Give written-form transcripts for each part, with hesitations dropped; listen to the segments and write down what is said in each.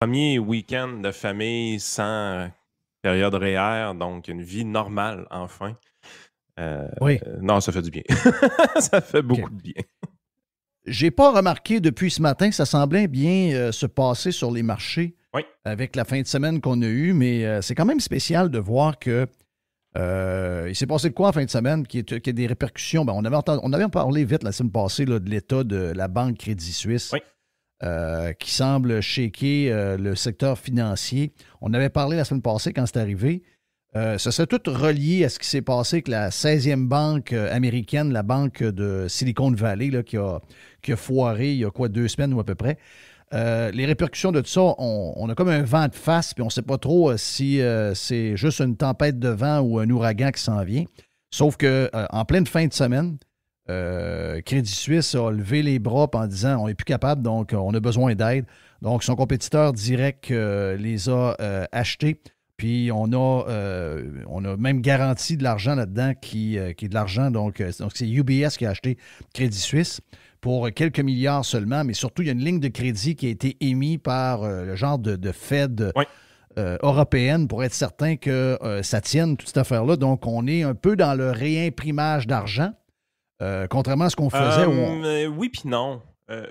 premier week-end de famille sans période REER, donc une vie normale, enfin. Euh, Oui. non, ça fait du bien. Ça fait OK. beaucoup de bien. J'ai pas remarqué depuis ce matin, ça semblait bien se passer sur les marchés Oui. avec la fin de semaine qu'on a eue, mais c'est quand même spécial de voir que il s'est passé de quoi en fin de semaine qui a des répercussions. Ben, on avait parlé vite la semaine passée là, de l'état de la Banque Crédit Suisse Oui. qui semble shaker le secteur financier. On avait parlé la semaine passée quand c'est arrivé. Ça serait tout relié à ce qui s'est passé avec la 16e banque américaine, la banque de Silicon Valley, là, qui a foiré il y a quoi, 2 semaines ou à peu près. Les répercussions de tout ça, on a comme un vent de face, puis on ne sait pas trop si c'est juste une tempête de vent ou un ouragan qui s'en vient. Sauf que en pleine fin de semaine, Crédit Suisse a levé les bras en disant on n'est plus capable, donc on a besoin d'aide. Donc son compétiteur direct les a achetés. Puis on a même garanti de l'argent là-dedans qui est de l'argent. Donc c'est UBS qui a acheté Crédit Suisse pour quelques milliards seulement, mais surtout, il y a une ligne de crédit qui a été émise par le genre de Fed Oui. européenne pour être certain que ça tienne, toute cette affaire-là. Donc, on est un peu dans le réimprimage d'argent, contrairement à ce qu'on faisait. Oui, puis non.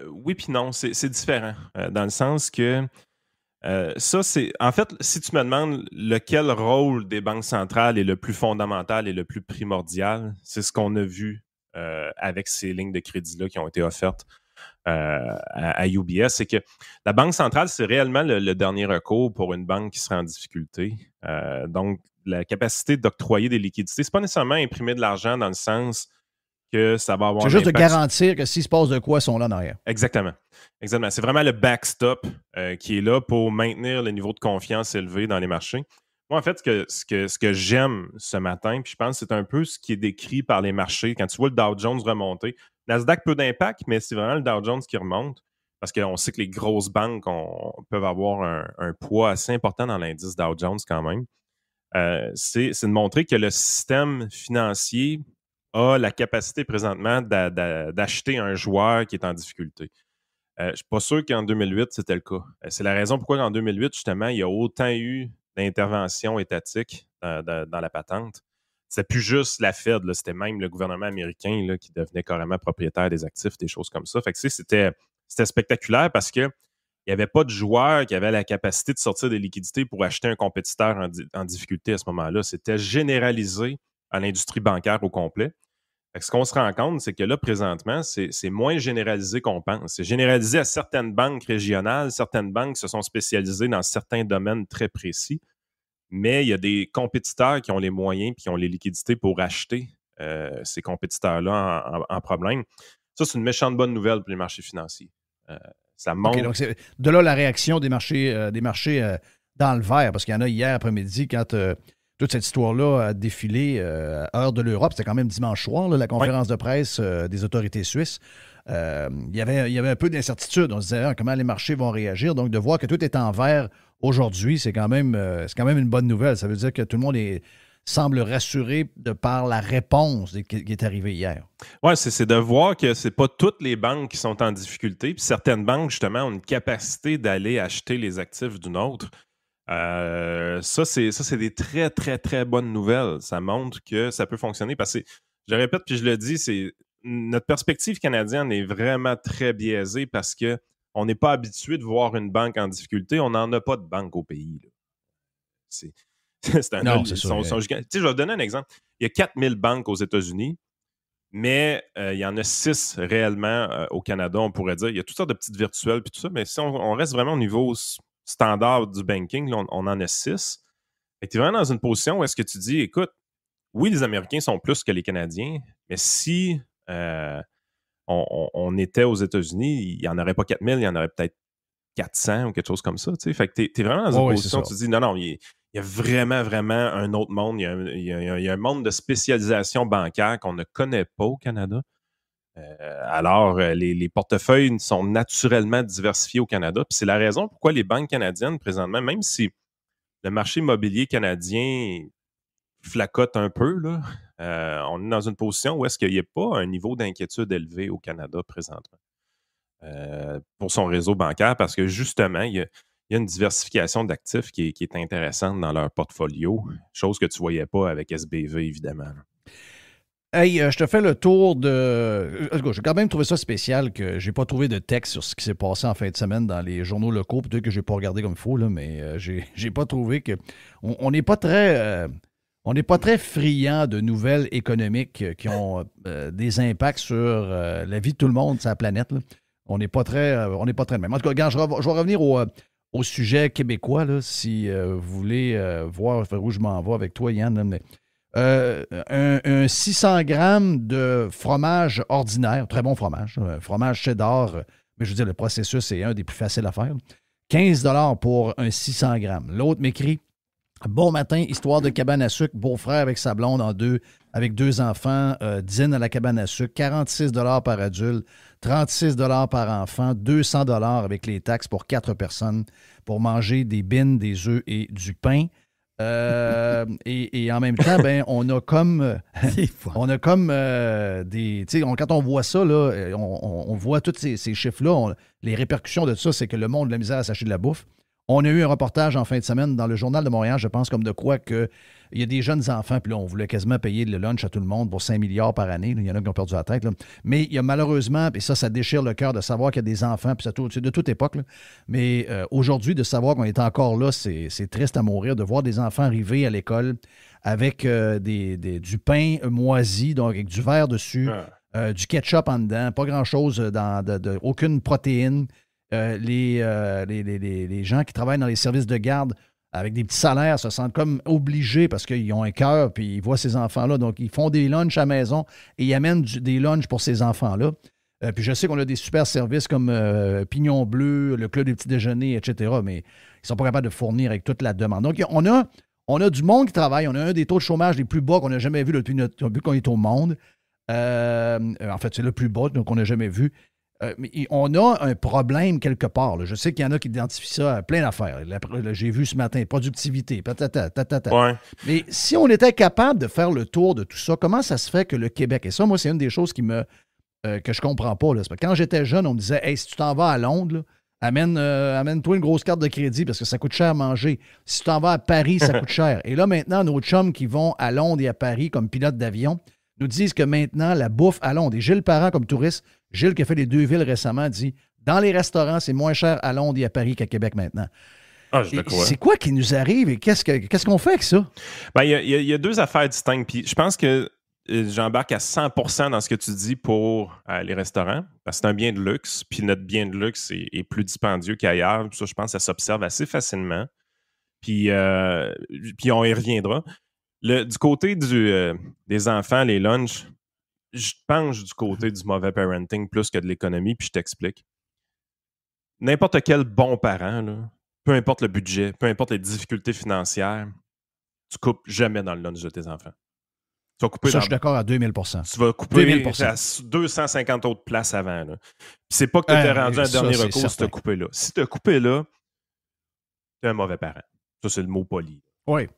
Oui, puis non. C'est différent. Dans le sens que ça, c'est. En fait, si tu me demandes lequel rôle des banques centrales est le plus fondamental et le plus primordial, c'est ce qu'on a vu avec ces lignes de crédit-là qui ont été offertes à UBS. C'est que la Banque centrale, c'est réellement le dernier recours pour une banque qui serait en difficulté. Donc, la capacité d'octroyer des liquidités, c'est pas nécessairement imprimer de l'argent dans le sens que ça va avoir C'est un juste de impact. garantir que s'il se passe de quoi, ils sont là en arrière. Exactement. Exactement. C'est vraiment le backstop qui est là pour maintenir le niveau de confiance élevé dans les marchés. Moi, en fait, ce que j'aime ce matin, puis je pense que c'est un peu ce qui est décrit par les marchés. Quand tu vois le Dow Jones remonter, Nasdaq peu d'impact, mais c'est vraiment le Dow Jones qui remonte parce qu'on sait que les grosses banques peuvent avoir un poids assez important dans l'indice Dow Jones quand même. C'est de montrer que le système financier a la capacité présentement d'acheter un joueur qui est en difficulté. Je ne suis pas sûr qu'en 2008, c'était le cas. C'est la raison pourquoi en 2008, justement, il y a autant eu d'interventions étatiques dans la patente. C'était plus juste la Fed, là, c'était même le gouvernement américain là, qui devenait carrément propriétaire des actifs, des choses comme ça. Fait que, c'était spectaculaire parce que il n'y avait pas de joueur qui avait la capacité de sortir des liquidités pour acheter un compétiteur en difficulté à ce moment-là. C'était généralisé à l'industrie bancaire au complet. Fait que ce qu'on se rend compte, c'est que là, présentement, c'est moins généralisé qu'on pense. C'est généralisé à certaines banques régionales. Certaines banques se sont spécialisées dans certains domaines très précis. Mais il y a des compétiteurs qui ont les moyens et qui ont les liquidités pour acheter ces compétiteurs-là en problème. Ça, c'est une méchante bonne nouvelle pour les marchés financiers. Euh, Ça OK, donc montre. c'est de là la réaction des marchés dans le vert, parce qu'il y en a hier après-midi quand toute cette histoire-là a défilé heure de l'Europe. C'était quand même dimanche soir, là, la Oui. conférence de presse des autorités suisses. Il y avait un peu d'incertitude. On se disait comment les marchés vont réagir. Donc, de voir que tout est en vert aujourd'hui, c'est quand même une bonne nouvelle. Ça veut dire que tout le monde semble rassuré de par la réponse qui est arrivée hier. Oui, c'est de voir que c'est pas toutes les banques qui sont en difficulté. Puis certaines banques, justement, ont une capacité d'aller acheter les actifs d'une autre. Ça, c'est des très, très, très bonnes nouvelles. Ça montre que ça peut fonctionner parce que, je le répète puis je le dis, c'est notre perspective canadienne est vraiment très biaisée parce que on n'est pas habitué de voir une banque en difficulté. On n'en a pas de banque au pays, là. C'est c'est un Non, c'est ils ça. sont gigantesques. Tu sais, je vais te donner un exemple. Il y a 4000 banques aux États-Unis, mais il y en a 6 réellement au Canada, on pourrait dire. Il y a toutes sortes de petites virtuelles puis tout ça, mais si on reste vraiment au niveau standard du banking, là, on en a 6. Et tu es vraiment dans une position où est-ce que tu dis, écoute, oui, les Américains sont plus que les Canadiens, mais si on était aux États-Unis, il n'y en aurait pas 4000, il y en aurait peut-être 400 ou quelque chose comme ça. Tu sais. Fait que tu es vraiment dans une Oui, oui, c'est position ça. où tu te dis, non, non, il y a vraiment, vraiment un autre monde. Il y a un monde de spécialisation bancaire qu'on ne connaît pas au Canada. Alors, les portefeuilles sont naturellement diversifiés au Canada. Puis c'est la raison pourquoi les banques canadiennes, présentement, même si le marché immobilier canadien flacote un peu, là, on est dans une position où est-ce qu'il n'y a pas un niveau d'inquiétude élevé au Canada présentement pour son réseau bancaire parce que justement, il y a une diversification d'actifs qui est intéressante dans leur portfolio, chose que tu ne voyais pas avec SBV, évidemment. Hey, je te fais le tour de... J'ai quand même trouvé ça spécial que j'ai pas trouvé de texte sur ce qui s'est passé en fin de semaine dans les journaux locaux. Peut-être que j'ai pas regardé comme il faut, là, mais j'ai pas trouvé que... On n'est pas très... on n'est pas très friand de nouvelles économiques qui ont des impacts sur la vie de tout le monde sur la planète. Là. On n'est pas très de même. En tout cas, regarde, je vais revenir au sujet québécois, là, si vous voulez voir où je m'en vais avec toi, Yann. Là, mais, un 600 grammes de fromage ordinaire, très bon fromage, fromage cheddar, mais je veux dire, le processus est un des plus faciles à faire. 15 $ pour un 600 grammes. L'autre m'écrit bon matin, histoire de cabane à sucre, beau-frère avec sa blonde avec 2 enfants, dîne à la cabane à sucre, 46 $ par adulte, 36 $ par enfant, 200 $ avec les taxes pour 4 personnes pour manger des bines, des œufs et du pain. Et en même temps, ben, on a comme des. Tu sais, quand on voit ça, là, on voit tous ces chiffres-là. Les répercussions de ça, c'est que le monde a de la misère à s'acheter de la bouffe. On a eu un reportage en fin de semaine dans le Journal de Montréal, je pense, comme de quoi qu'il y a des jeunes enfants, puis là, on voulait quasiment payer le lunch à tout le monde pour 5 milliards par année. Là. Il y en a qui ont perdu la tête. Là. Mais il y a malheureusement, et ça déchire le cœur de savoir qu'il y a des enfants, puis c'est de toute époque. Là. Mais aujourd'hui, de savoir qu'on est encore là, c'est triste à mourir, de voir des enfants arriver à l'école avec du pain moisi, donc avec du verre dessus, du ketchup en dedans, pas grand-chose, aucune protéine. Les gens qui travaillent dans les services de garde avec des petits salaires se sentent comme obligés parce qu'ils ont un cœur puis ils voient ces enfants-là. Donc, ils font des lunchs à la maison et ils amènent des lunchs pour ces enfants-là. Puis je sais qu'on a des super services comme Pignon Bleu, le Club des petits déjeuners, etc., mais ils ne sont pas capables de fournir avec toute la demande. Donc, on a du monde qui travaille. On a un des taux de chômage les plus bas qu'on n'a jamais vu depuis qu'on est au monde. En fait, c'est le plus bas qu'on n'a jamais vu. Mais on a un problème quelque part. Là. Je sais qu'il y en a qui identifient ça à plein d'affaires. J'ai vu ce matin, productivité, patata. Ouais. Mais si on était capable de faire le tour de tout ça, comment ça se fait que le Québec, et ça, moi, c'est une des choses que je comprends pas. Là. C'est parce que quand j'étais jeune, on me disait, hey, si tu t'en vas à Londres, là, amène-toi une grosse carte de crédit parce que ça coûte cher à manger. Si tu t'en vas à Paris, ça coûte cher. Et là, maintenant, nos chums qui vont à Londres et à Paris comme pilotes d'avion nous disent que maintenant, la bouffe à Londres, et Gilles Parent comme touriste, Gilles qui a fait les 2 villes récemment, dit dans les restaurants, c'est moins cher à Londres et à Paris qu'à Québec maintenant. Ah, je crois. C'est quoi qui nous arrive et qu'est-ce qu'on fait avec ça? Ben, il y a 2 affaires distinctes. Puis je pense que j'embarque à 100% dans ce que tu dis pour les restaurants, parce que c'est un bien de luxe, puis notre bien de luxe est plus dispendieux qu'ailleurs. Ça, je pense que ça s'observe assez facilement. Puis on y reviendra. Du côté des enfants, les lunchs, je penche du côté du mauvais parenting plus que de l'économie, puis je t'explique. N'importe quel bon parent, là, peu importe le budget, peu importe les difficultés financières, tu coupes jamais dans le lunch de tes enfants. Tu vas couper ça, je suis d'accord à 2000%. Tu vas couper 2000%. à 250 autres places avant. Là. Puis c'est pas que tu t'es rendu un dernier recours si tu as coupé là. Si tu as coupé là, tu es un mauvais parent. Ça, c'est le mot poli. Oui.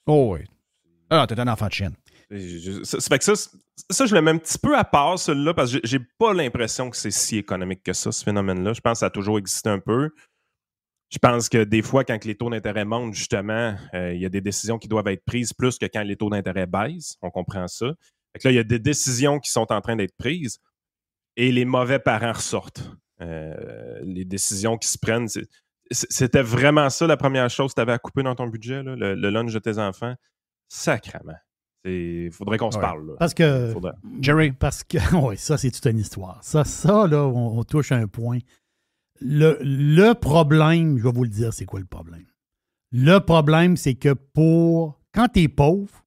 Oh oui. Ah, t'es un enfant de chienne. Ça fait que ça, je le mets un petit peu à part, celui-là, parce que j'ai pas l'impression que c'est si économique que ça, ce phénomène-là. Je pense que ça a toujours existé un peu. Je pense que des fois, quand les taux d'intérêt montent, justement, il y a des décisions qui doivent être prises plus que quand les taux d'intérêt baissent. On comprend ça. Fait que là, il y a des décisions qui sont en train d'être prises et les mauvais parents ressortent. Les décisions qui se prennent, c'était vraiment ça la première chose que tu avais à couper dans ton budget, là, le lunch de tes enfants. Sacrément. Il faudrait qu'on se parle. Là. Parce que, Jerry, oui, ça, c'est toute une histoire. Ça là, on touche à un point. Le problème, je vais vous le dire, c'est quoi le problème? Le problème, c'est que quand tu es pauvre,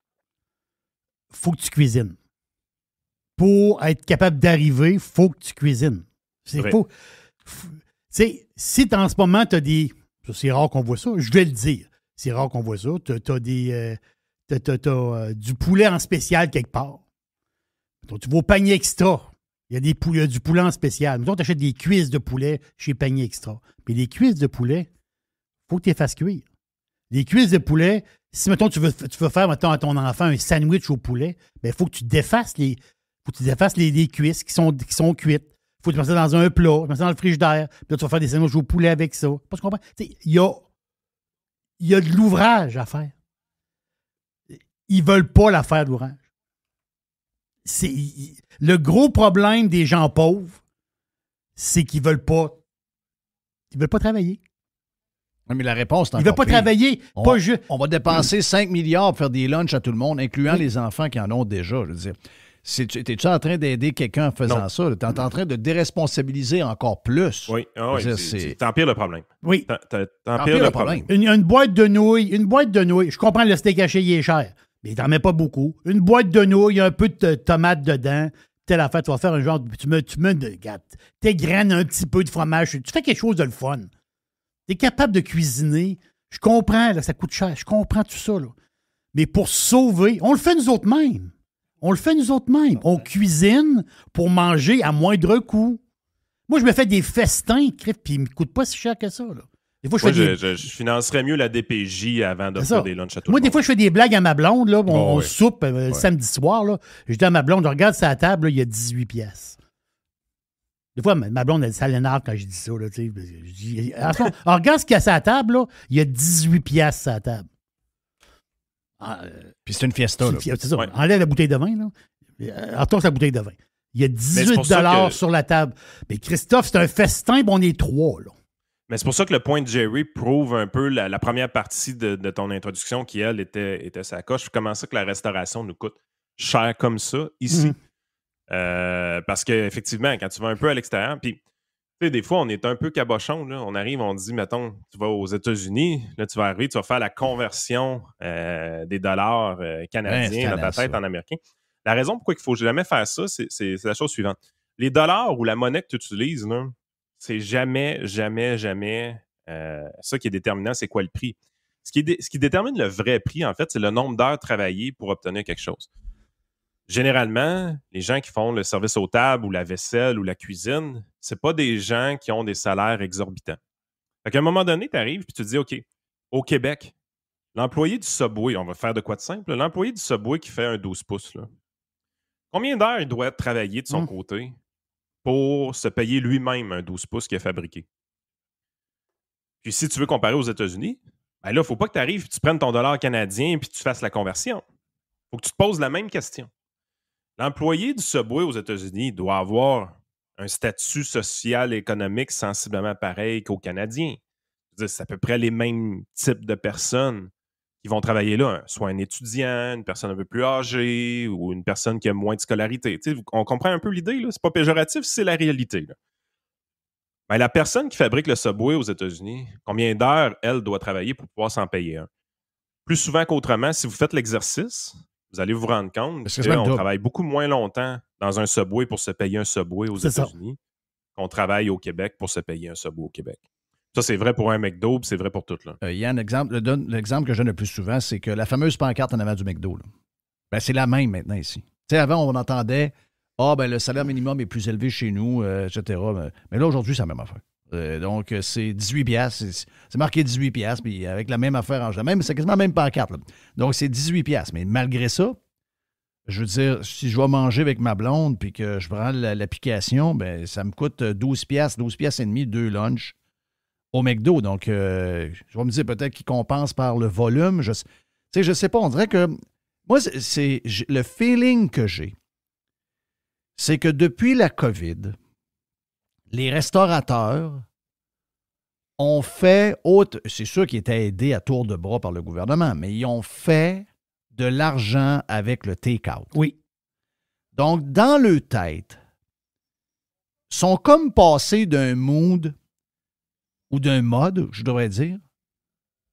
il faut que tu cuisines. Pour être capable d'arriver, il faut que tu cuisines. Si en ce moment, tu as des... C'est rare qu'on voit ça, je vais le dire. C'est rare qu'on voit ça. Tu as du poulet en spécial quelque part. Donc, tu vas au panier extra. Il y a du poulet en spécial. Mettons, tu achètes des cuisses de poulet chez Panier Extra. Puis les cuisses de poulet, il faut que tu les fasses cuire. Les cuisses de poulet, si, mettons, tu veux faire, mettons, à ton enfant un sandwich au poulet, bien, il faut que tu défasses les cuisses qui sont cuites. faut que tu mets ça dans un plat, tu mets ça dans le frigidaire, puis là, tu vas faire des sandwichs au poulet avec ça. Pas ce qu'on comprend. Il y a de l'ouvrage à faire. Ils veulent pas la faire d'ouvrage. Le gros problème des gens pauvres, c'est qu'ils veulent pas travailler. Mais la réponse, c'est ils veulent pas travailler. On va dépenser 5 milliards pour faire des lunchs à tout le monde, incluant les enfants qui en ont déjà. Je veux dire, t'es-tu en train d'aider quelqu'un en faisant ça? Tu es en train de déresponsabiliser encore plus. Oui, t'empires le problème. Oui. T'empires le problème. Une boîte de nouilles, je comprends le steak haché, il est cher, mais t'en mets pas beaucoup. Une boîte de nouilles, il y a un peu de tomates dedans. Telle affaire, tu vas faire un genre, tu mets t'égraines un petit peu de fromage, tu fais quelque chose de le fun. Tu es capable de cuisiner. Je comprends, là, ça coûte cher. Je comprends tout ça. Là. Mais pour sauver, on le fait nous autres mêmes. On cuisine pour manger à moindre coût. Moi, je me fais des festins, puis ils ne me coûtent pas si cher que ça. Là. Des fois, je financerais mieux la DPJ avant de faire des lunchs à tout le monde. Moi, des fois, je fais des blagues à ma blonde. Là, on soupe samedi soir. Là. Je dis à ma blonde, je regarde sa table, là, il y a 18 pièces. Des fois, ma blonde, elle s'énerve quand je dis ça. Là, je dis, regarde ce qu'il y a sur la table. Là. Il y a 18 piastres sur la table. Puis c'est une fiesta. C'est ça. Ouais. Enlève la bouteille de vin. Retourne la bouteille de vin. Il y a 18 sur la table. Mais Christophe, c'est un festin, puis on est 3. Là. Mais c'est pour ça que le point de Jerry prouve un peu la première partie de ton introduction qui, elle, était sa coche. Comment ça que la restauration nous coûte cher comme ça ici? Parce qu'effectivement, quand tu vas un peu à l'extérieur, puis tu sais, des fois, on est un peu cabochon. Là. On arrive, on dit, mettons, tu vas aux États-Unis, là, tu vas arriver, tu vas faire la conversion des dollars canadiens dans ta tête en américain. La raison pourquoi il ne faut jamais faire ça, c'est la chose suivante. Les dollars ou la monnaie que tu utilises, là, c'est jamais ça qui est déterminant, c'est quoi le prix. Ce qui détermine le vrai prix, en fait, c'est le nombre d'heures travaillées pour obtenir quelque chose. Généralement, les gens qui font le service aux tables ou la vaisselle ou la cuisine, c'est pas des gens qui ont des salaires exorbitants. Fait qu'à un moment donné, tu arrives et tu te dis, OK, au Québec, l'employé du Subway, on va faire de quoi de simple, l'employé du Subway qui fait un 12 pouces, là, combien d'heures il doit travailler de son côté pour se payer lui-même un 12 pouces qu'il a fabriqué? Puis si tu veux comparer aux États-Unis, ben là, il ne faut pas que tu arrives et tu prennes ton dollar canadien et tu fasses la conversion. Il faut que tu te poses la même question. L'employé du Subway aux États-Unis doit avoir un statut social et économique sensiblement pareil qu'aux Canadiens. C'est à peu près les mêmes types de personnes qui vont travailler là, soit un étudiant, une personne un peu plus âgée ou une personne qui a moins de scolarité. On comprend un peu l'idée, là? C'est pas péjoratif, c'est la réalité. Là. Ben, la personne qui fabrique le Subway aux États-Unis, combien d'heures elle doit travailler pour pouvoir s'en payer un? Plus souvent qu'autrement, si vous faites l'exercice, vous allez vous rendre compte qu'on travaille beaucoup moins longtemps dans un Subway pour se payer un Subway aux États-Unis qu'on travaille au Québec pour se payer un Subway au Québec. Ça, c'est vrai pour un McDo, puis c'est vrai pour tout. Yann, l'exemple que je donne le plus souvent, c'est que la fameuse pancarte en avant du McDo, là, ben, c'est la même maintenant ici. T'sais, avant, on entendait le salaire minimum est plus élevé chez nous, etc. Mais là, aujourd'hui, c'est la même affaire. Donc, c'est 18 piastres. C'est marqué 18 piastres, puis avec la même affaire en même, c'est quasiment la même pancarte. Là. Donc, c'est 18 piastres. Mais malgré ça, je veux dire, si je vais manger avec ma blonde puis que je prends l'application, ben ça me coûte 12 piastres et demi, 2 lunchs au McDo. Donc, je vais me dire peut-être qu'il compense par le volume. Je sais pas, on dirait que moi, c'est le feeling que j'ai, c'est que depuis la COVID, les restaurateurs ont fait, c'est sûr qu'ils étaient aidés à tour de bras par le gouvernement, mais ils ont fait de l'argent avec le take-out. Oui. Donc, dans leur tête, sont comme passés d'un mood ou d'un mode, je devrais dire.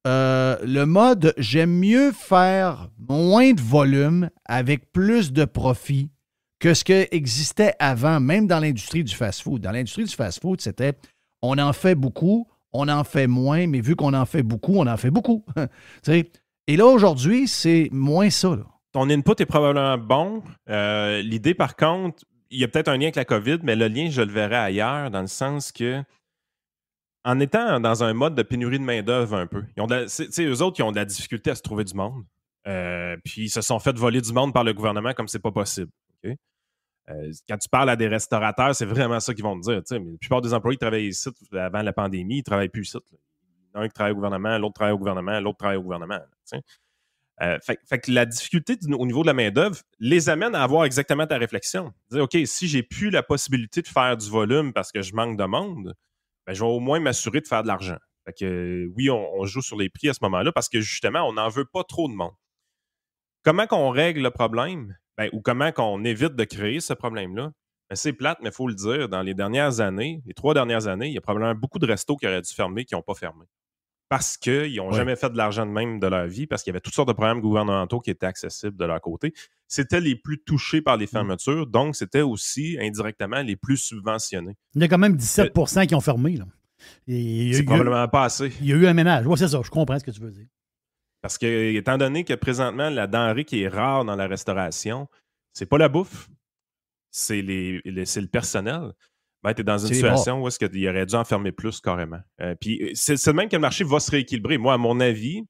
Le mode, j'aime mieux faire moins de volume avec plus de profit que ce qui existait avant, même dans l'industrie du fast-food. Dans l'industrie du fast-food, c'était on en fait beaucoup, on en fait moins, mais vu qu'on en fait beaucoup, on en fait beaucoup. Et là, aujourd'hui, c'est moins ça. Là. Ton input est probablement bon. L'idée, par contre, il y a peut-être un lien avec la COVID, mais le lien, je le verrais ailleurs, dans le sens que en étant dans un mode de pénurie de main-d'œuvre un peu, eux autres, ils ont de la difficulté à se trouver du monde. Puis ils se sont fait voler du monde par le gouvernement comme c'est pas possible. Okay? Quand tu parles à des restaurateurs, c'est vraiment ça qu'ils vont te dire. Mais la plupart des employés qui travaillaient ici avant la pandémie, ils ne travaillent plus ici. Il y en a un qui travaille au gouvernement, l'autre travaille au gouvernement, l'autre travaille au gouvernement. Fait que la difficulté au niveau de la main-d'œuvre les amène à avoir exactement ta réflexion. Dire, OK, si j'ai plus la possibilité de faire du volume parce que je manque de monde, ben, je vais au moins m'assurer de faire de l'argent. Fait que oui, on joue sur les prix à ce moment-là parce que justement, on n'en veut pas trop de monde. Comment qu'on règle le problème? Ben, ou comment qu'on évite de créer ce problème-là? Ben, c'est plate, mais il faut le dire, dans les dernières années, les 3 dernières années, il y a probablement beaucoup de restos qui auraient dû fermer qui n'ont pas fermé. Parce qu'ils n'ont jamais fait de l'argent de même de leur vie, parce qu'il y avait toutes sortes de programmes gouvernementaux qui étaient accessibles de leur côté. C'était les plus touchés par les fermetures, donc c'était aussi indirectement les plus subventionnés. Il y a quand même 17 qui ont fermé. Là. C'est probablement pas assez. Il y a eu un ménage. Oui, c'est ça, je comprends ce que tu veux dire. Parce que, étant donné que présentement, la denrée qui est rare dans la restauration, c'est pas la bouffe, c'est le personnel. Ben, tu es dans une situation où est-ce qu'il aurait dû en fermer plus carrément. Puis c'est le même que le marché va se rééquilibrer. Moi, à mon avis,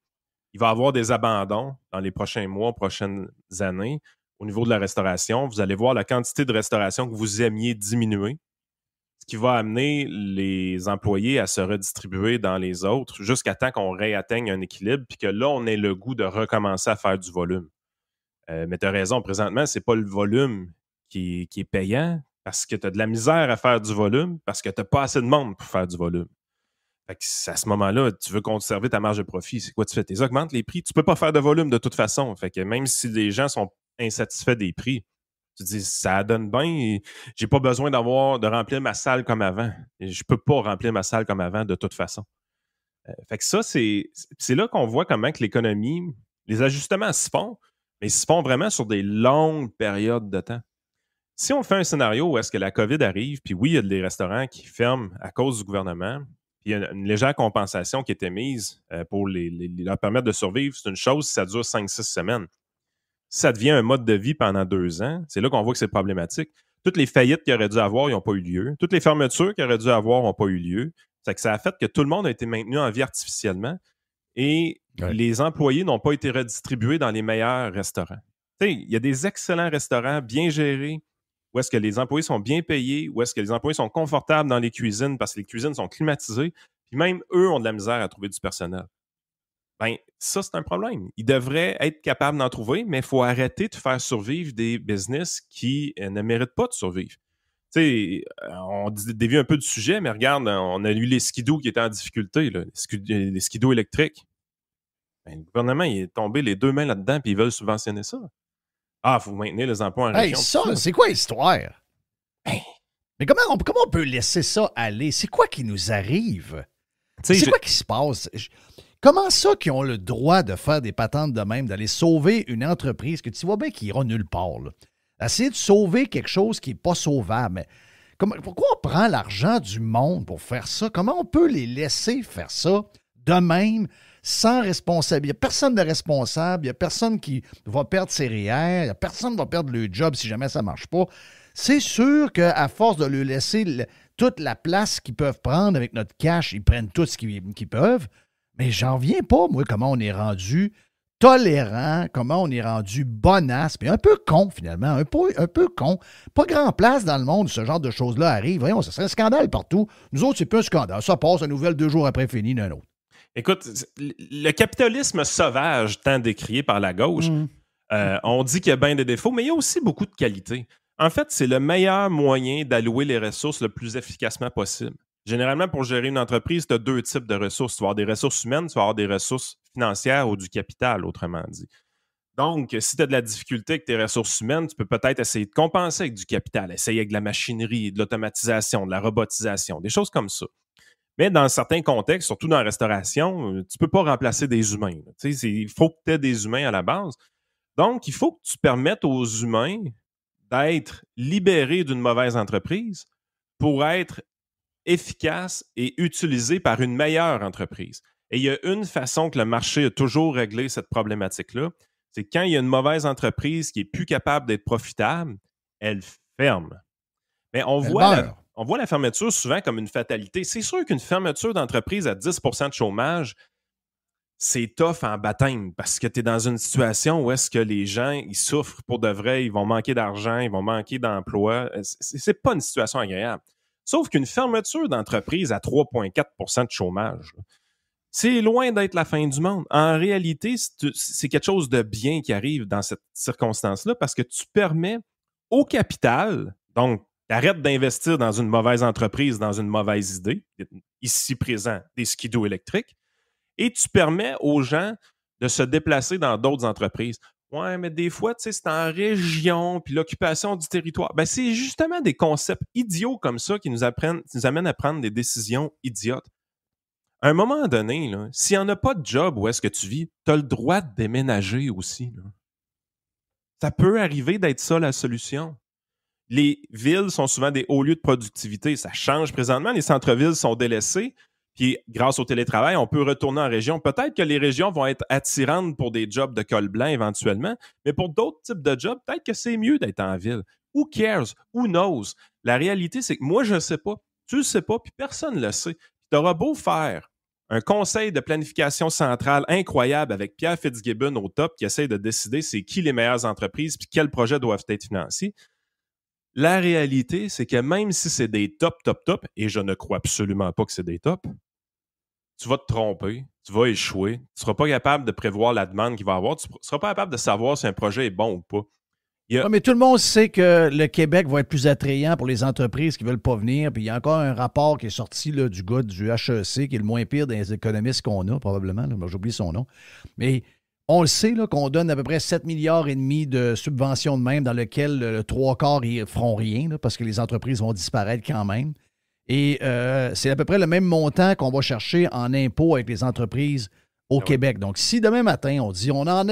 il va y avoir des abandons dans les prochains mois, prochaines années au niveau de la restauration. Vous allez voir la quantité de restauration que vous aimiez diminuer, ce qui va amener les employés à se redistribuer dans les autres jusqu'à temps qu'on réatteigne un équilibre puis que là, on ait le goût de recommencer à faire du volume. Mais tu as raison, présentement, c'est pas le volume qui est payant parce que tu as de la misère à faire du volume, parce que tu n'as pas assez de monde pour faire du volume. Fait que à ce moment-là, tu veux conserver ta marge de profit. C'est quoi tu fais? Tu augmentes les prix. Tu ne peux pas faire de volume de toute façon. Fait que même si les gens sont insatisfaits des prix, tu te dis, ça donne bien. J'ai pas besoin de remplir ma salle comme avant. Je peux pas remplir ma salle comme avant de toute façon. Fait que ça, c'est là qu'on voit comment que l'économie, les ajustements se font, mais ils se font vraiment sur des longues périodes de temps. Si on fait un scénario où est-ce que la COVID arrive, puis oui, il y a des restaurants qui ferment à cause du gouvernement, puis il y a une légère compensation qui était mise pour leur permettre de survivre, c'est une chose si ça dure 5-6 semaines. Si ça devient un mode de vie pendant 2 ans, c'est là qu'on voit que c'est problématique. Toutes les faillites qu'il aurait dû avoir, ils n'ont pas eu lieu. Toutes les fermetures qu'il aurait dû avoir n'ont pas eu lieu. C'est que ça a fait que tout le monde a été maintenu en vie artificiellement et les employés n'ont pas été redistribués dans les meilleurs restaurants. Il y a des excellents restaurants bien gérés, où est-ce que les employés sont bien payés, où est-ce que les employés sont confortables dans les cuisines parce que les cuisines sont climatisées, puis même eux ont de la misère à trouver du personnel. Ben, ça, c'est un problème. Ils devraient être capables d'en trouver, mais il faut arrêter de faire survivre des business qui ne méritent pas de survivre. Tu sais, on dévie un peu du sujet, mais regarde, on a eu les skidoo qui étaient en difficulté, là, les skidoo électriques. Ben, le gouvernement, il est tombé les 2 mains là-dedans, puis ils veulent subventionner ça. Ah, il faut maintenir les emplois en région. Ça, c'est quoi l'histoire? Mais comment on peut laisser ça aller? C'est quoi qui nous arrive? C'est quoi qui se passe? Comment ça qu'ils ont le droit de faire des patentes de même, d'aller sauver une entreprise que tu vois bien qui ira nulle part? Là. Essayer de sauver quelque chose qui n'est pas sauvable. Mais pourquoi on prend l'argent du monde pour faire ça? Comment on peut les laisser faire ça de même, sans responsabilité? Il n'y a personne de responsable, il n'y a personne qui va perdre ses REER, il n'y a personne qui va perdre le job si jamais ça ne marche pas. C'est sûr qu'à force de leur laisser toute la place qu'ils peuvent prendre avec notre cash, ils prennent tout ce qu'ils peuvent. Mais j'en reviens pas, moi, comment on est rendu tolérant, comment on est rendu bonasse, mais un peu con, finalement, un peu con. Pas grand place dans le monde où ce genre de choses-là arrive. Voyons, ça serait un scandale partout. Nous autres, c'est pas un scandale. Ça passe, la nouvelle 2 jours après fini d'un autre. Écoute, le capitalisme sauvage, tant décrié par la gauche, on dit qu'il y a bien des défauts, mais il y a aussi beaucoup de qualités. En fait, c'est le meilleur moyen d'allouer les ressources le plus efficacement possible. Généralement, pour gérer une entreprise, tu as 2 types de ressources. Tu vas avoir des ressources humaines, tu vas avoir des ressources financières ou du capital, autrement dit. Donc, si tu as de la difficulté avec tes ressources humaines, tu peux peut-être essayer de compenser avec du capital, essayer avec de la machinerie, de l'automatisation, de la robotisation, des choses comme ça. Mais dans certains contextes, surtout dans la restauration, tu ne peux pas remplacer des humains. Il faut que tu aies des humains à la base. Donc, il faut que tu permettes aux humains d'être libérés d'une mauvaise entreprise pour être efficace et utilisé par une meilleure entreprise. Et il y a une façon que le marché a toujours réglé cette problématique-là, c'est quand il y a une mauvaise entreprise qui n'est plus capable d'être profitable, elle ferme. Mais on voit la fermeture souvent comme une fatalité. C'est sûr qu'une fermeture d'entreprise à 10 % de chômage, c'est tough en baptême parce que tu es dans une situation où est-ce que les gens, ils souffrent pour de vrai, ils vont manquer d'argent, ils vont manquer d'emploi. C'est pas une situation agréable. Sauf qu'une fermeture d'entreprise à 3,4 % de chômage, là, c'est loin d'être la fin du monde. En réalité, c'est quelque chose de bien qui arrive dans cette circonstance-là parce que tu permets au capital, donc tu arrêtes d'investir dans une mauvaise entreprise, dans une mauvaise idée, ici présent, des skidos électriques, et tu permets aux gens de se déplacer dans d'autres entreprises. Ouais, mais des fois, tu sais, c'est en région, puis l'occupation du territoire. Ben, c'est justement des concepts idiots comme ça qui nous amènent à prendre des décisions idiotes. À un moment donné, là, s'il n'y en a pas de job où est-ce que tu vis, tu as le droit de déménager aussi. Là. Ça peut arriver d'être ça la solution. Les villes sont souvent des hauts lieux de productivité. Ça change présentement. Les centres-villes sont délaissés. Puis, grâce au télétravail, on peut retourner en région. Peut-être que les régions vont être attirantes pour des jobs de col blanc éventuellement, mais pour d'autres types de jobs, peut-être que c'est mieux d'être en ville. Who cares? Who knows? La réalité, c'est que moi, je ne sais pas. Tu ne le sais pas, puis personne ne le sait. Tu auras beau faire un conseil de planification centrale incroyable avec Pierre Fitzgibbon au top qui essaie de décider c'est qui les meilleures entreprises puis quels projets doivent être financés. La réalité, c'est que même si c'est des top, et je ne crois absolument pas que c'est des tops, tu vas te tromper, tu vas échouer, tu ne seras pas capable de prévoir la demande qu'il va y avoir, tu ne seras pas capable de savoir si un projet est bon ou pas. Oui, mais tout le monde sait que le Québec va être plus attrayant pour les entreprises qui ne veulent pas venir. Puis il y a encore un rapport qui est sorti là, du gars du HEC, qui est le moins pire des économistes qu'on a, probablement. Là, j'oublie son nom. Mais on le sait là, qu'on donne à peu près 7,5 milliards de subventions de même, dans lequel le trois quarts ne feront rien, là, parce que les entreprises vont disparaître quand même. Et c'est à peu près le même montant qu'on va chercher en impôts avec les entreprises au Québec. Donc, si demain matin, on dit on n'en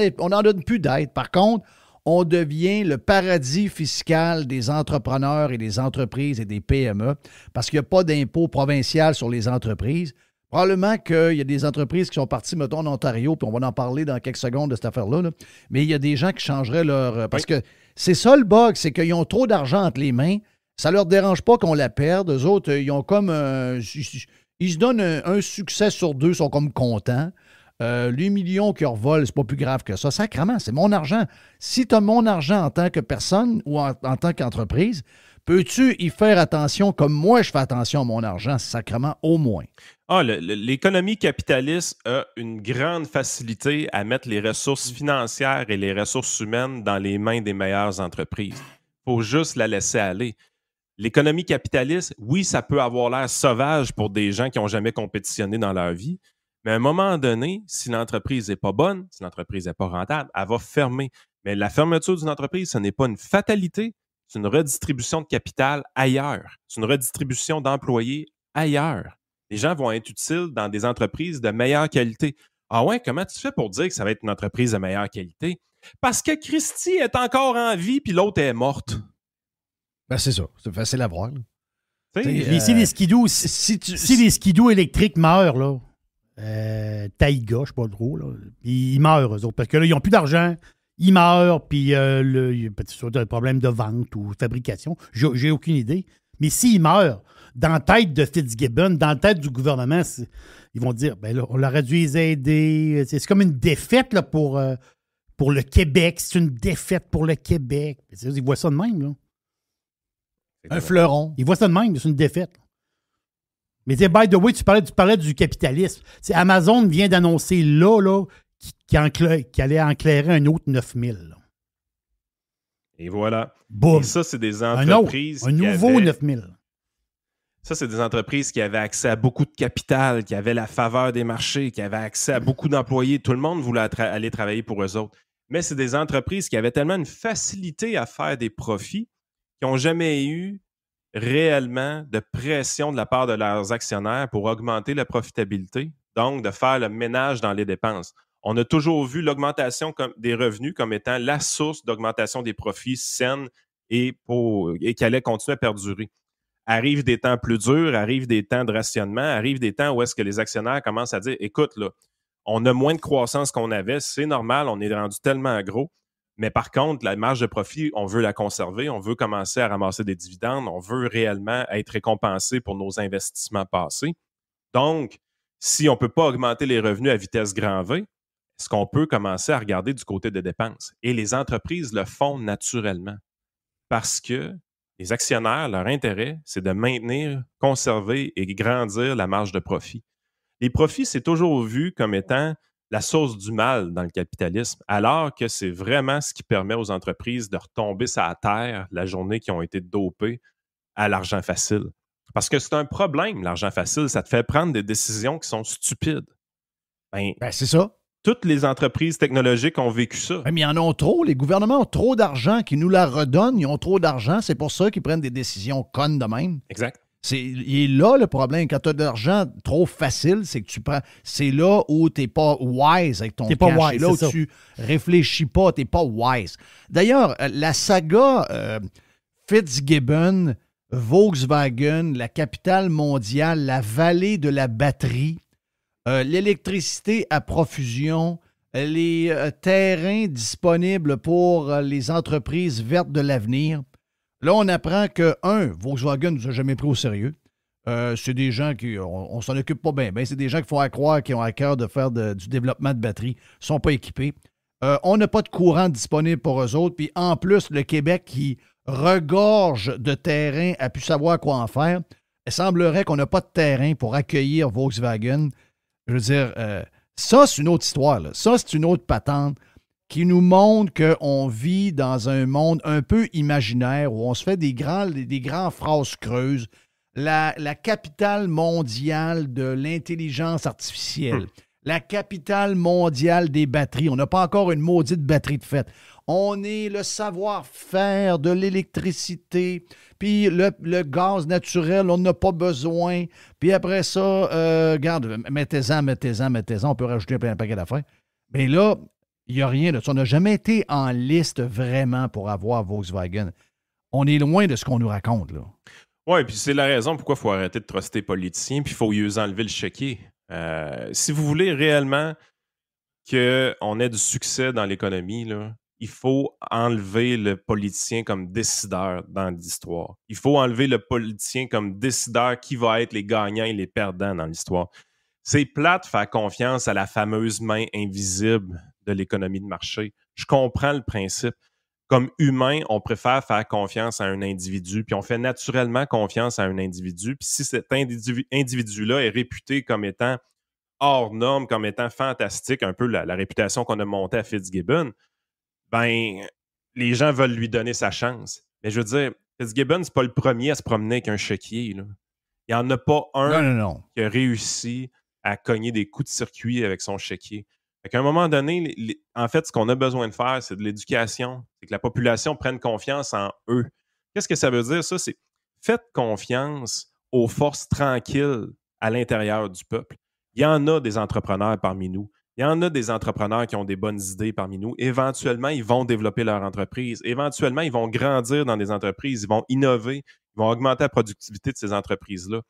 donne plus d'aide, par contre, on devient le paradis fiscal des entrepreneurs et des entreprises et des PME parce qu'il n'y a pas d'impôt provincial sur les entreprises. Probablement qu'il y a des entreprises qui sont parties, mettons, en Ontario, puis on va en parler dans quelques secondes de cette affaire-là, là. Mais il y a des gens qui changeraient leur... Parce que c'est ça le bug, c'est qu'ils ont trop d'argent entre les mains. Ça ne leur dérange pas qu'on la perde. Eux autres, ils ont comme... ils se donnent un succès sur deux, ils sont comme contents. Les millions qui revolent, c'est pas plus grave que ça. Sacrément, c'est mon argent. Si tu as mon argent en tant que personne ou en tant qu'entreprise, peux-tu y faire attention comme moi je fais attention à mon argent, sacrément, au moins? L'économie capitaliste a une grande facilité à mettre les ressources financières et les ressources humaines dans les mains des meilleures entreprises. Il faut juste la laisser aller. L'économie capitaliste, oui, ça peut avoir l'air sauvage pour des gens qui n'ont jamais compétitionné dans leur vie, mais à un moment donné, si l'entreprise n'est pas bonne, si l'entreprise n'est pas rentable, elle va fermer. Mais la fermeture d'une entreprise, ce n'est pas une fatalité, c'est une redistribution de capital ailleurs. C'est une redistribution d'employés ailleurs. Les gens vont être utiles dans des entreprises de meilleure qualité. Ah ouais, comment tu fais pour dire que ça va être une entreprise de meilleure qualité? Parce que Christy est encore en vie puis l'autre est morte. Ben c'est ça, c'est facile à voir. Si les skidoo, les skidoo électriques meurent, là, Taïga, je sais pas trop, là, ils meurent, eux autres, parce que là, ils n'ont plus d'argent, ils meurent, puis il y a peut-être un problème de vente ou de fabrication, j'ai aucune idée. Mais s'ils meurent, dans la tête de Fitzgibbon, dans la tête du gouvernement, ils vont dire, ben là, on leur a dû les aider. C'est comme une défaite là, pour le Québec. C'est une défaite pour le Québec. Ils voient ça de même, là. Un fleuron. Ils voient ça de même, c'est une défaite. Mais by the way, tu parlais du capitalisme. Amazon vient d'annoncer là qu'il allait enclairer un autre 9000. Là. Et voilà. Boum. Et ça, c'est des entreprises. Un nouveau 9000. Ça, c'est des entreprises qui avaient accès à beaucoup de capital, qui avaient la faveur des marchés, qui avaient accès à beaucoup d'employés. Tout le monde voulait aller travailler pour eux autres. Mais c'est des entreprises qui avaient tellement une facilité à faire des profits qui n'ont jamais eu réellement de pression de la part de leurs actionnaires pour augmenter la profitabilité, donc de faire le ménage dans les dépenses. On a toujours vu l'augmentation des revenus comme étant la source d'augmentation des profits saine et qui allait continuer à perdurer. Arrivent des temps plus durs, arrivent des temps de rationnement, arrivent des temps où est-ce que les actionnaires commencent à dire « Écoute, là, on a moins de croissance qu'on avait, c'est normal, on est rendu tellement gros. » Mais par contre, la marge de profit, on veut la conserver, on veut commencer à ramasser des dividendes, on veut réellement être récompensé pour nos investissements passés. Donc, si on ne peut pas augmenter les revenus à vitesse grand V, est-ce qu'on peut commencer à regarder du côté des dépenses? Et les entreprises le font naturellement parce que les actionnaires, leur intérêt, c'est de maintenir, conserver et grandir la marge de profit. Les profits, c'est toujours vu comme étant la source du mal dans le capitalisme, alors que c'est vraiment ce qui permet aux entreprises de retomber sur la terre la journée qui ont été dopées à l'argent facile. Parce que c'est un problème, l'argent facile. Ça te fait prendre des décisions qui sont stupides. Ben, c'est ça. Toutes les entreprises technologiques ont vécu ça. Mais ils en ont trop. Les gouvernements ont trop d'argent qui nous la redonnent. Ils ont trop d'argent. C'est pour ça qu'ils prennent des décisions connes de même. Exact. Il est là le problème. Quand tu as de l'argent trop facile, c'est que tu prends. C'est là où tu n'es pas wise avec ton cash. C'est là où tu réfléchis pas. Tu n'es pas wise. D'ailleurs, la saga Fitzgibbon, Volkswagen, la capitale mondiale, la vallée de la batterie, l'électricité à profusion, les terrains disponibles pour les entreprises vertes de l'avenir. Là, on apprend que, Volkswagen ne nous a jamais pris au sérieux. C'est des gens qui, on s'en occupe pas bien. C'est des gens qu'il faut croire qui ont à cœur de faire du développement de batteries. Ils ne sont pas équipés. On n'a pas de courant disponible pour eux autres. Puis en plus, le Québec qui regorge de terrain a pu savoir quoi en faire. Il semblerait qu'on n'a pas de terrain pour accueillir Volkswagen. Je veux dire, ça, c'est une autre histoire. Là. Ça, c'est une autre patente qui nous montre qu'on vit dans un monde un peu imaginaire où on se fait des grandes phrases creuses. La capitale mondiale de l'intelligence artificielle. La capitale mondiale des batteries. On n'a pas encore une maudite batterie de fête. On est le savoir-faire de l'électricité, puis le gaz naturel, on n'a pas besoin. Puis après ça, regarde, mettez-en, on peut rajouter un paquet d'affaires. Mais là, il n'y a rien de ça. On n'a jamais été en liste vraiment pour avoir Volkswagen. On est loin de ce qu'on nous raconte, là. Oui, puis c'est la raison pourquoi il faut arrêter de truster les politiciens, puis il faut eux enlever le chéquier. Si vous voulez réellement qu'on ait du succès dans l'économie, là, il faut enlever le politicien comme décideur dans l'histoire. Il faut enlever le politicien comme décideur qui va être les gagnants et les perdants dans l'histoire. C'est plate de faire confiance à la fameuse main invisible de l'économie de marché. Je comprends le principe. Comme humain, on préfère faire confiance à un individu, puis on fait naturellement confiance à un individu. Puis si cet individu-là est réputé comme étant hors norme, comme étant fantastique, un peu la réputation qu'on a montée à Fitzgibbon, ben, les gens veulent lui donner sa chance. Mais je veux dire, Fitzgibbon, c'est pas le premier à se promener avec un chéquier, là. Il n'y en a pas un qui a réussi à cogner des coups de circuit avec son chéquier. Fait qu'à un moment donné, en fait, ce qu'on a besoin de faire, c'est de l'éducation. C'est que la population prenne confiance en eux. Qu'est-ce que ça veut dire, ça? C'est faites confiance aux forces tranquilles à l'intérieur du peuple. Il y en a des entrepreneurs parmi nous. Il y en a des entrepreneurs qui ont des bonnes idées parmi nous. Éventuellement, ils vont développer leur entreprise. Éventuellement, ils vont grandir dans des entreprises. Ils vont innover. Ils vont augmenter la productivité de ces entreprises-là.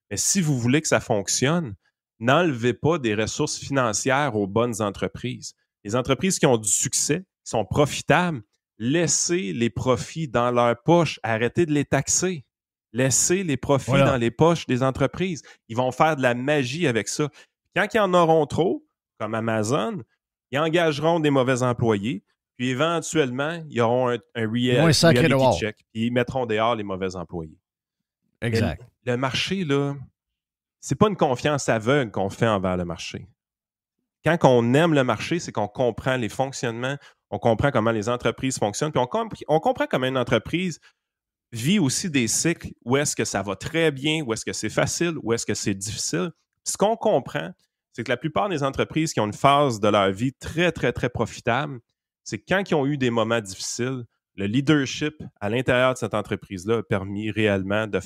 Mais si vous voulez que ça fonctionne, n'enlevez pas des ressources financières aux bonnes entreprises. Les entreprises qui ont du succès, qui sont profitables, laissez les profits dans leur poche. Arrêtez de les taxer. Laissez les profits dans les poches des entreprises. Ils vont faire de la magie avec ça. Quand ils en auront trop, comme Amazon, ils engageront des mauvais employés, puis éventuellement, ils auront un reality check, puis ils mettront dehors les mauvais employés. Exact. Le marché, là, c'est pas une confiance aveugle qu'on fait envers le marché. Quand on aime le marché, c'est qu'on comprend les fonctionnements, on comprend comment les entreprises fonctionnent, puis on comprend comment une entreprise vit aussi des cycles où est-ce que ça va très bien, où est-ce que c'est facile, où est-ce que c'est difficile. Ce qu'on comprend, c'est que la plupart des entreprises qui ont une phase de leur vie très, très, très profitable, c'est quand ils ont eu des moments difficiles, le leadership à l'intérieur de cette entreprise-là a permis réellement de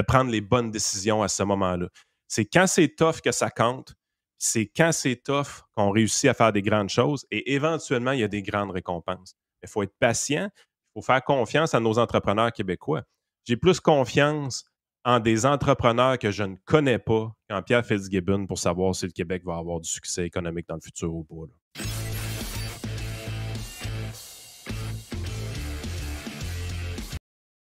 prendre les bonnes décisions à ce moment-là. C'est quand c'est tough que ça compte, c'est quand c'est tough qu'on réussit à faire des grandes choses et éventuellement, il y a des grandes récompenses. Il faut être patient, il faut faire confiance à nos entrepreneurs québécois. J'ai plus confiance en des entrepreneurs que je ne connais pas qu'en Pierre Fitzgibbon pour savoir si le Québec va avoir du succès économique dans le futur ou pas.